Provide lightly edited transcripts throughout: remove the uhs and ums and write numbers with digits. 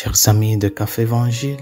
Chers amis de Café Évangile,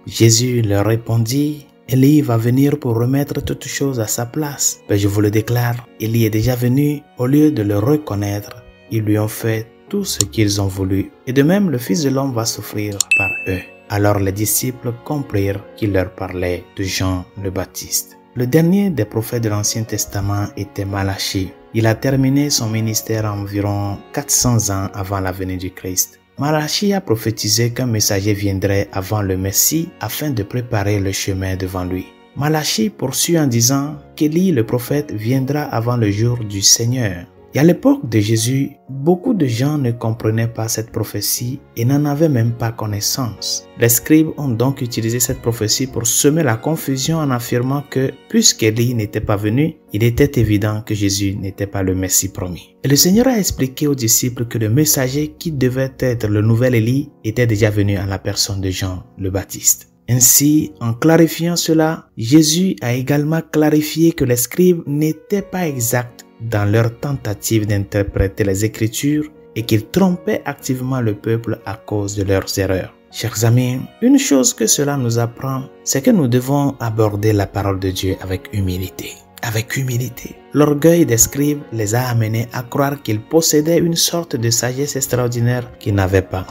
Jésus leur répondit: Élie va venir pour remettre toutes choses à sa place. Mais je vous le déclare, Élie est déjà venu. Au lieu de le reconnaître, ils lui ont fait tout ce qu'ils ont voulu. Et de même, le Fils de l'homme va souffrir par eux. Alors les disciples comprirent qu'il leur parlait de Jean le Baptiste. Le dernier des prophètes de l'Ancien Testament était Malachie. Il a terminé son ministère environ 400 ans avant la venue du Christ. Malachie a prophétisé qu'un messager viendrait avant le Messie afin de préparer le chemin devant lui. Malachie poursuit en disant qu'Élie le prophète viendra avant le jour du Seigneur. Et à l'époque de Jésus, beaucoup de gens ne comprenaient pas cette prophétie et n'en avaient même pas connaissance. Les scribes ont donc utilisé cette prophétie pour semer la confusion en affirmant que, puisqu'Élie n'était pas venu, il était évident que Jésus n'était pas le Messie promis. Et le Seigneur a expliqué aux disciples que le messager qui devait être le nouvel Élie était déjà venu en la personne de Jean le Baptiste. Ainsi, en clarifiant cela, Jésus a également clarifié que les scribes n'étaient pas exacts dans leur tentative d'interpréter les Écritures et qu'ils trompaient activement le peuple à cause de leurs erreurs. Chers amis, une chose que cela nous apprend, c'est que nous devons aborder la parole de Dieu avec humilité. Avec humilité. L'orgueil des scribes les a amenés à croire qu'ils possédaient une sorte de sagesse extraordinaire qu'ils n'avaient pas.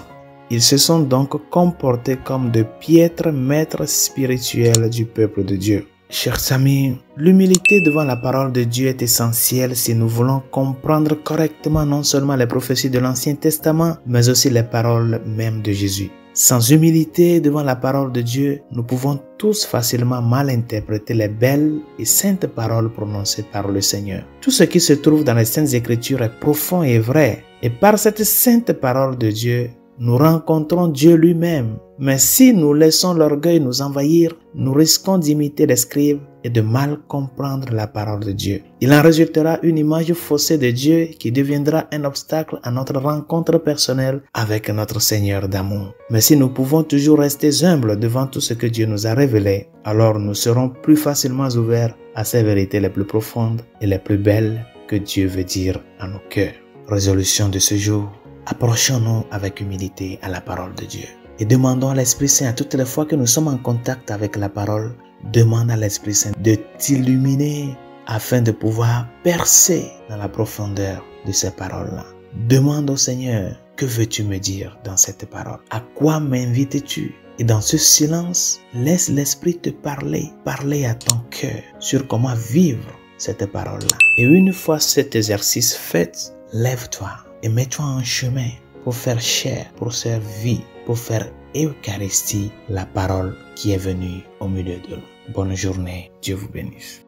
Ils se sont donc comportés comme de piètres maîtres spirituels du peuple de Dieu. Chers amis, l'humilité devant la parole de Dieu est essentielle si nous voulons comprendre correctement non seulement les prophéties de l'Ancien Testament, mais aussi les paroles même de Jésus. Sans humilité devant la parole de Dieu, nous pouvons tous facilement mal interpréter les belles et saintes paroles prononcées par le Seigneur. Tout ce qui se trouve dans les Saintes Écritures est profond et vrai, et par cette sainte parole de Dieu, nous rencontrons Dieu lui-même. Mais si nous laissons l'orgueil nous envahir, nous risquons d'imiter les scribes et de mal comprendre la parole de Dieu. Il en résultera une image faussée de Dieu qui deviendra un obstacle à notre rencontre personnelle avec notre Seigneur d'amour. Mais si nous pouvons toujours rester humbles devant tout ce que Dieu nous a révélé, alors nous serons plus facilement ouverts à ces vérités les plus profondes et les plus belles que Dieu veut dire à nos cœurs. Résolution de ce jour: approchons-nous avec humilité à la parole de Dieu. Et demandons à l'Esprit Saint, à toutes les fois que nous sommes en contact avec la parole, demande à l'Esprit Saint de t'illuminer afin de pouvoir percer dans la profondeur de ces paroles-là. Demande au Seigneur, que veux-tu me dire dans cette parole? À quoi m'invites-tu? Et dans ce silence, laisse l'Esprit te parler à ton cœur sur comment vivre cette parole-là. Et une fois cet exercice fait, lève-toi et mets-toi en chemin pour faire chair, pour faire vie, pour faire Eucharistie la parole qui est venue au milieu de nous. Bonne journée, Dieu vous bénisse.